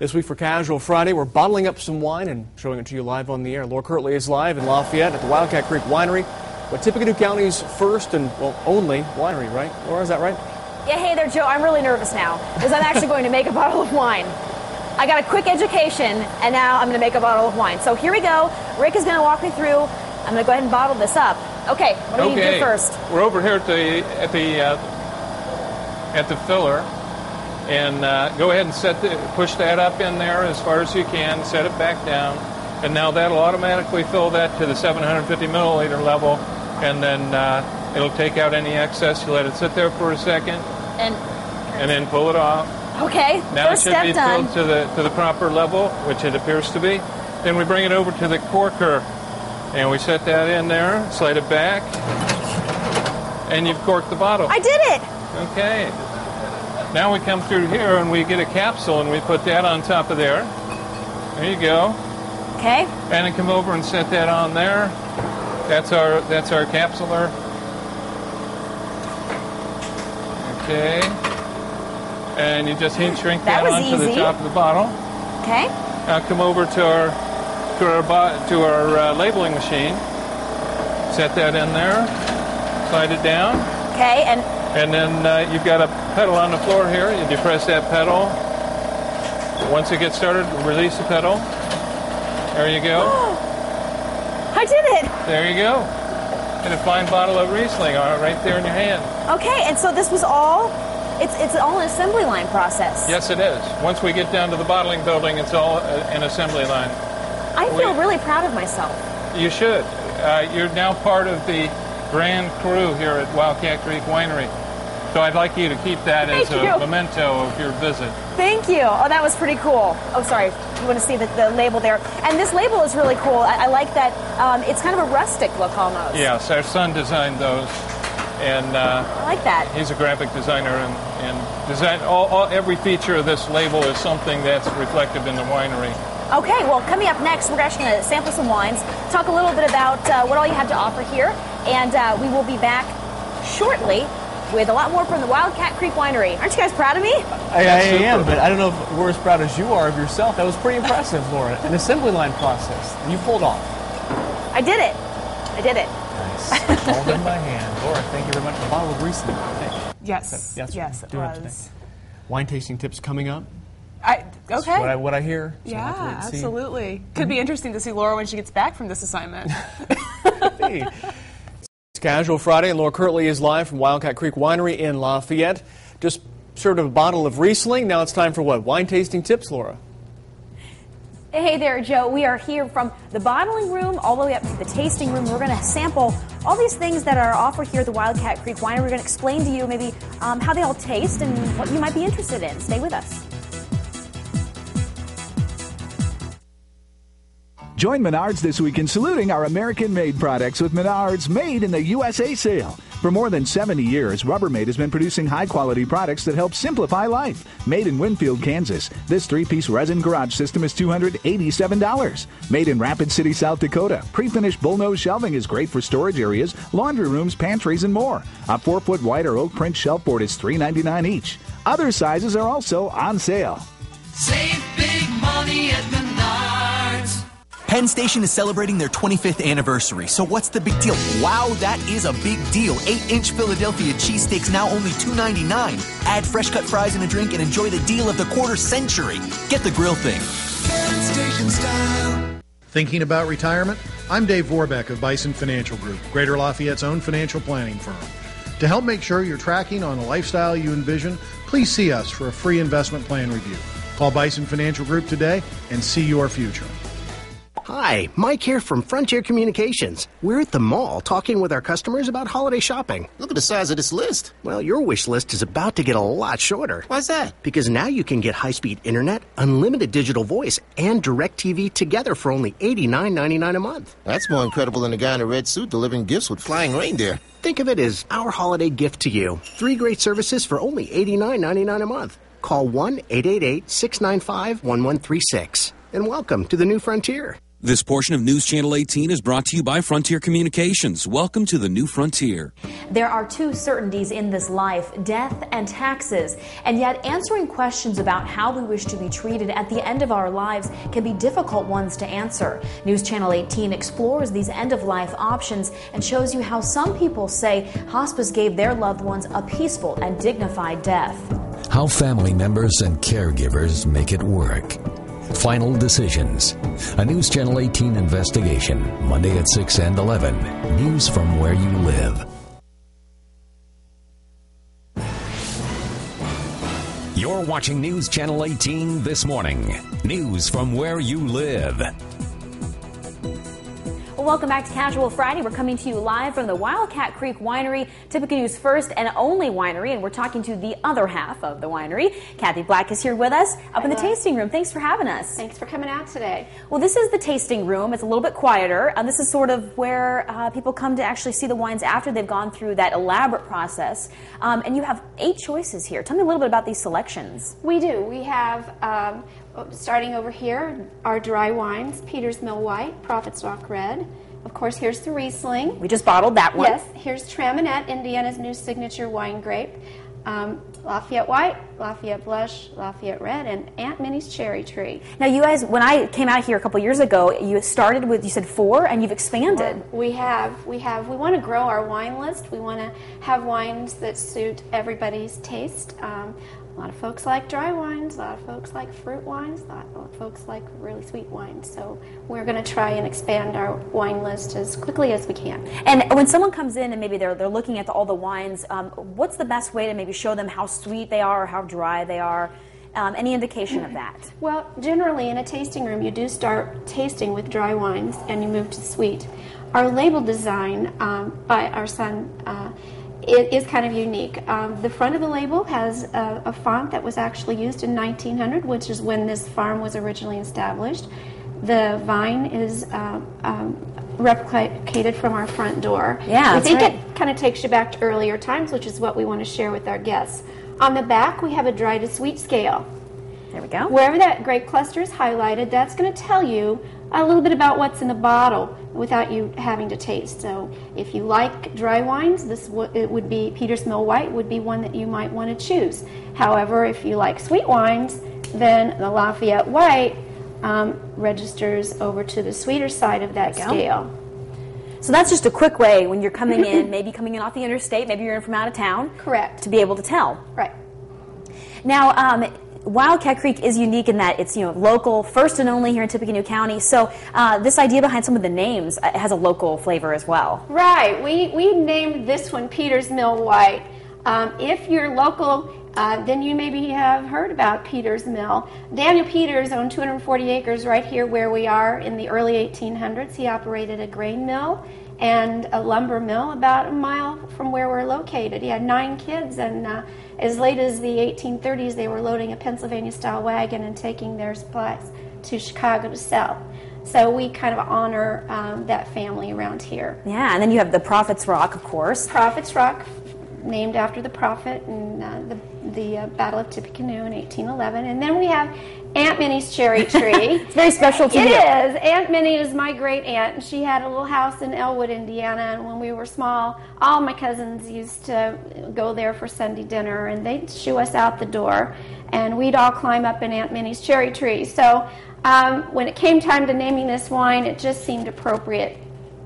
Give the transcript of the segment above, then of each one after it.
This week for Casual Friday, we're bottling up some wine and showing it to you live on the air. Laura Kirtley is live in Lafayette at the Wildcat Creek Winery, but Tippecanoe County's first and, well, only winery, right? Laura, is that right? Yeah, hey there, Joe. I'm really nervous now because I'm actually going to make a bottle of wine. I got a quick education, and now I'm going to make a bottle of wine. So here we go. Rick is going to walk me through. I'm going to go ahead and bottle this up. Okay, what do we need to do first? We're over here at the filler. And go ahead and push that up in there as far as you can, set it back down, and now that'll automatically fill that to the 750 milliliter level, and then it'll take out any excess. You let it sit there for a second, and then pull it off. Okay, now first it should step be done. filled to the proper level, which it appears to be. Then we bring it over to the corker, and we set that in there, slide it back, and you've corked the bottle. I did it! Okay. Now we come through here and we get a capsule and we put that on top of there. There you go. Okay. And then come over and set that on there. That's our capsular. Okay. And you just heat shrink that onto the top of the bottle. Okay. Now come over to our labeling machine. Set that in there. Slide it down. Okay. And then you've got a pedal on the floor here. You depress that pedal. Once it gets started, release the pedal. There you go. I did it! There you go. And a fine bottle of Riesling right there in your hand. Okay, and so this was all, it's all an assembly line process. Yes, it is. Once we get down to the bottling building, it's all an assembly line. I feel really proud of myself. You should. You're now part of the grand crew here at Wildcat Creek Winery. So I'd like you to keep that as a memento of your visit. Thank you. Oh, that was pretty cool. Oh, sorry. You want to see the label there. And this label is really cool. I like that it's kind of a rustic look almost. Yes, our son designed those. And I like that. He's a graphic designer and designed every feature of this label is something that's reflective in the winery. Okay, well, coming up next, we're actually going to sample some wines, talk a little bit about what all you have to offer here, and we will be back shortly with a lot more from the Wildcat Creek Winery. Aren't you guys proud of me? I am, but I don't know if we're as proud as you are of yourself. That was pretty impressive, Laura. An assembly line process. You pulled off. I did it. I did it. Nice. All done by hand. Laura, thank you very much. A bottle of Riesling, I think. Yes, it was. Wine tasting tips coming up. Okay. What I hear. So yeah, absolutely. Could be interesting to see Laura when she gets back from this assignment. Hey. It's Casual Friday, and Laura Kirtley is live from Wildcat Creek Winery in Lafayette. Just served a bottle of Riesling. Now it's time for what? Wine tasting tips, Laura. Hey there, Joe. We are here from the bottling room all the way up to the tasting room. We're going to sample all these things that are offered here at the Wildcat Creek Winery. We're going to explain to you maybe how they all taste and what you might be interested in. Stay with us. Join Menards this week in saluting our American-made products with Menards Made in the USA sale. For more than 70 years, Rubbermaid has been producing high-quality products that help simplify life. Made in Winfield, Kansas, this 3-piece resin garage system is $287. Made in Rapid City, South Dakota, pre-finished bullnose shelving is great for storage areas, laundry rooms, pantries, and more. A 4-foot wide or oak print shelf board is $3.99 each. Other sizes are also on sale. Save big money at Menards. Penn Station is celebrating their 25th anniversary, so what's the big deal? Wow, that is a big deal. 8-inch Philadelphia cheesesteaks now only $2.99. Add fresh cut fries and a drink and enjoy the deal of the quarter century. Get the grill thing. Penn Station style. Thinking about retirement? I'm Dave Vorbeck of Bison Financial Group, Greater Lafayette's own financial planning firm. To help make sure you're tracking on the lifestyle you envision, please see us for a free investment plan review. Call Bison Financial Group today and see your future. Hi, Mike here from Frontier Communications. We're at the mall talking with our customers about holiday shopping. Look at the size of this list. Well, your wish list is about to get a lot shorter. Why's that? Because now you can get high-speed internet, unlimited digital voice, and DirecTV together for only $89.99 a month. That's more incredible than the guy in a red suit delivering gifts with flying reindeer. Think of it as our holiday gift to you. 3 great services for only $89.99 a month. Call 1-888-695-1136. And welcome to the new frontier. This portion of News Channel 18 is brought to you by Frontier Communications. Welcome to the new frontier. There are two certainties in this life, death and taxes. And yet answering questions about how we wish to be treated at the end of our lives can be difficult ones to answer. News Channel 18 explores these end-of-life options and shows you how some people say hospice gave their loved ones a peaceful and dignified death. How family members and caregivers make it work. Final Decisions. A News Channel 18 investigation. Monday at 6 and 11. News from where you live. You're watching News Channel 18 this morning. News from where you live. Well, welcome back to Casual Friday. We're coming to you live from the Wildcat Creek Winery, Tippecanoe's first and only winery, and we're talking to the other half of the winery. Kathy Black is here with us up in the tasting room. Thanks for having us. Thanks for coming out today. Well, this is the tasting room. It's a little bit quieter. This is sort of where people come to actually see the wines after they've gone through that elaborate process. And you have 8 choices here. Tell me a little bit about these selections. We do. We have, starting over here, our dry wines, Peters Mill White, Prophet's Rock Red. Of course, here's the Riesling. We just bottled that one. Yes. Here's Traminette, Indiana's new signature wine grape. Lafayette White, Lafayette Blush, Lafayette Red, and Aunt Minnie's Cherry Tree. Now, you guys, when I came out here a couple years ago, you started with, you said 4, and you've expanded. We want to grow our wine list. We want to have wines that suit everybody's taste. A lot of folks like dry wines, a lot of folks like fruit wines, a lot of folks like really sweet wines. So we're going to try and expand our wine list as quickly as we can. And when someone comes in and maybe they're looking at all the wines, what's the best way to maybe show them how sweet they are or how dry they are? Any indication of that? Well, generally in a tasting room, you do start tasting with dry wines and you move to sweet. Our label design by our son it is kind of unique. The front of the label has a font that was actually used in 1900, which is when this farm was originally established. The vine is replicated from our front door. Yeah, I think it kind of takes you back to earlier times, which is what we want to share with our guests. On the back, we have a dry to sweet scale. There we go. Wherever that grape cluster is highlighted, that's going to tell you a little bit about what's in the bottle without you having to taste. So if you like dry wines, it would be Peters Mill White would be one that you might want to choose. However, if you like sweet wines, then the Lafayette White registers over to the sweeter side of that scale. So that's just a quick way when you're coming in, maybe coming in off the interstate, maybe you're in from out of town. Correct. To be able to tell. Right. Now, Wildcat Creek is unique in that it's local, first and only here in Tippecanoe County. So this idea behind some of the names has a local flavor as well. Right. We named this one Peters Mill White. If you're local, then you maybe have heard about Peters Mill. Daniel Peters owned 240 acres right here where we are in the early 1800s. He operated a grain mill and a lumber mill about a mile from where we're located. He had 9 kids, and as late as the 1830s, they were loading a Pennsylvania-style wagon and taking their supplies to Chicago to sell. So we kind of honor that family around here. Yeah, and then you have the Prophet's Rock, of course. Prophet's Rock, named after the prophet in the Battle of Tippecanoe in 1811. And then we have Aunt Minnie's Cherry Tree. It's very special to you. It is. Aunt Minnie is my great aunt, and she had a little house in Elwood, Indiana, and when we were small, all my cousins used to go there for Sunday dinner, and they'd shoo us out the door, and we'd all climb up in Aunt Minnie's cherry tree. So when it came time to naming this wine, it just seemed appropriate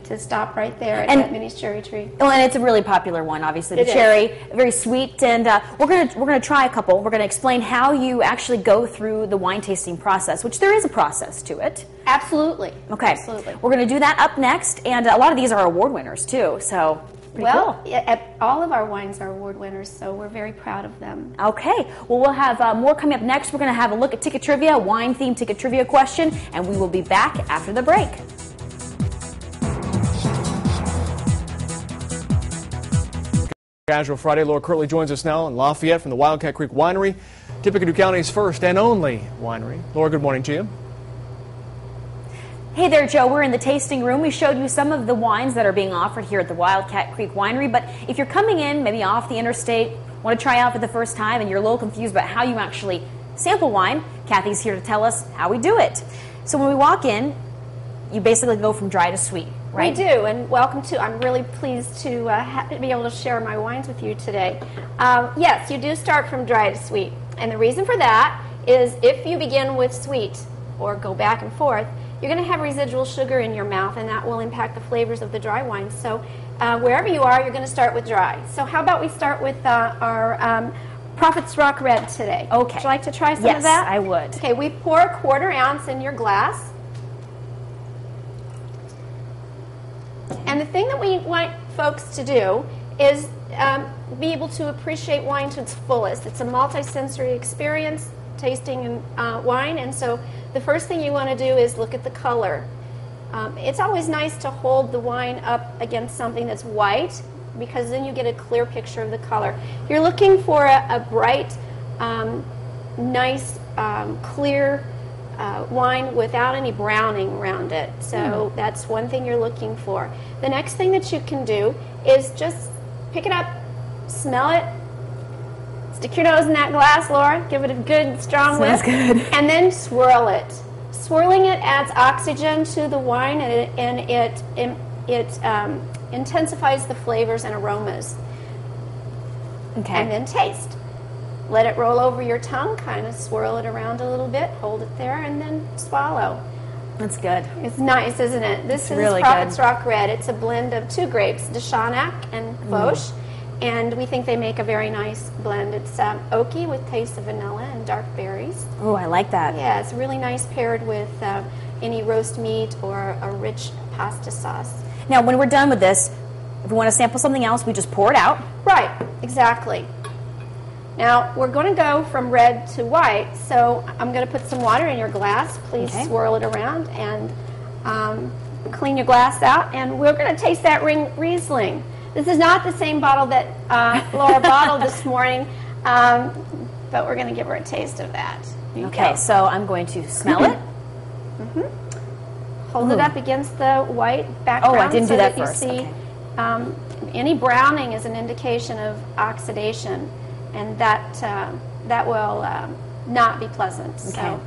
to stop right there at Aunt Minnie's Cherry Tree. Well, and it's a really popular one, obviously. The cherry, very sweet, and we're gonna try a couple. We're gonna explain how you actually go through the wine tasting process, which there is a process to it. Absolutely. Okay. Absolutely. We're gonna do that up next, and a lot of these are award winners too. So. Well, all of our wines are award winners, so we're very proud of them. Okay. Well, we'll have more coming up next. We're going to have a look at ticket trivia, wine-themed ticket trivia question, and we will be back after the break. Casual Friday. Laura Kirtley joins us now in Lafayette from the Wildcat Creek Winery, Tippecanoe County's first and only winery. Laura, good morning to you. Hey there, Joe. We're in the tasting room. We showed you some of the wines that are being offered here at the Wildcat Creek Winery, but if you're coming in, maybe off the interstate, want to try out for the first time, and you're a little confused about how you actually sample wine, Kathy's here to tell us how we do it. So when we walk in, you basically go from dry to sweet, right? We do, and welcome to. I'm really pleased to be able to share my wines with you today. Yes, you do start from dry to sweet, and the reason for that is if you begin with sweet or go back and forth, you're going to have residual sugar in your mouth, and that will impact the flavors of the dry wines. So wherever you are, you're going to start with dry. So how about we start with our Prophet's Rock Red today? Okay. Would you like to try some yes, of that? I would. Okay, we pour a 1/4 ounce in your glass. And the thing that we want folks to do is be able to appreciate wine to its fullest. It's a multi-sensory experience, tasting wine, and so the first thing you want to do is look at the color. It's always nice to hold the wine up against something that's white, because then you get a clear picture of the color. You're looking for a bright, nice, clear wine without any browning around it. So that's one thing you're looking for. The next thing that you can do is just pick it up, smell it, stick your nose in that glass, Laura, give it a good, strong whiff, and then swirl it. Swirling it adds oxygen to the wine, and it intensifies the flavors and aromas. Okay. And then taste. Let it roll over your tongue, kind of swirl it around a little bit, hold it there, and then swallow. That's good. It's nice, isn't it? This is really Prophet's good. Rock Red. It's a blend of 2 grapes, Deschanac and Foch, and we think they make a very nice blend. It's oaky with taste of vanilla and dark berries. Oh, I like that. Yeah, it's really nice paired with any roast meat or a rich pasta sauce. Now, when we're done with this, if we want to sample something else, we just pour it out. Right, exactly. Now, we're going to go from red to white, so I'm going to put some water in your glass. Please swirl it around and clean your glass out, and we're going to taste that Riesling. This is not the same bottle that Laura bottled this morning, but we're going to give her a taste of that. Okay, so I'm going to smell it. Hold it up against the white background. Oh, I didn't so do that you first. see Okay. any browning is an indication of oxidation, and that will not be pleasant. Okay. So.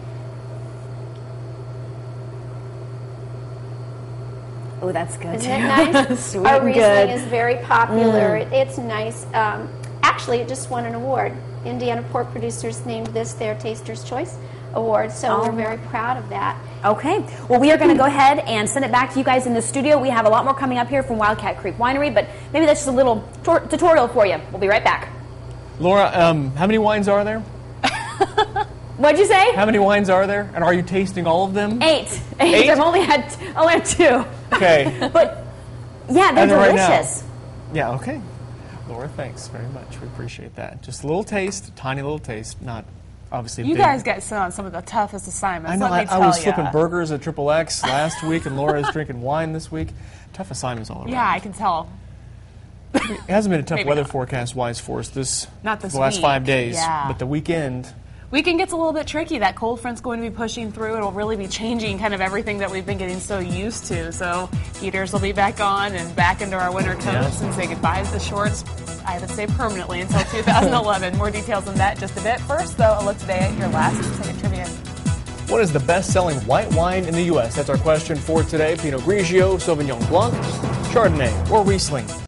Oh, that's good. Isn't it nice? Sweet Our and Riesling good. is very popular. It's nice. Actually, it just won an award. Indiana Pork Producers named this their Taster's Choice Award, so we're very proud of that. Okay. Well, we are going to go ahead and send it back to you guys in the studio. We have a lot more coming up here from Wildcat Creek Winery, but maybe that's just a little tutorial for you. We'll be right back. Laura, how many wines are there? What'd you say? How many wines are there? And are you tasting all of them? 8. 8? I've only had 2. Okay. But yeah, they're As of right now. delicious. Yeah, okay. Laura, thanks very much. We appreciate that. Just a little taste, a tiny little taste, not obviously You big. guys get sent on some of the toughest assignments. I know. Let me I tell was ya. flipping burgers at Triple X last week, and Laura's drinking wine this week. Tough assignments all around. Yeah, I can tell. It hasn't been a tough Maybe weather not. forecast-wise for us Not this the last week. 5 days. Yeah. But the weekend, Weekend gets a little bit tricky. That cold front's going to be pushing through. It'll really be changing kind of everything that we've been getting so used to. So heaters will be back on and back into our winter coats and say goodbye to the shorts, I would say permanently until 2011. More details on that in just a bit. First, though, a look today at your last second trivia. what is the best-selling white wine in the U.S.? That's our question for today. Pinot Grigio, Sauvignon Blanc, Chardonnay, or Riesling?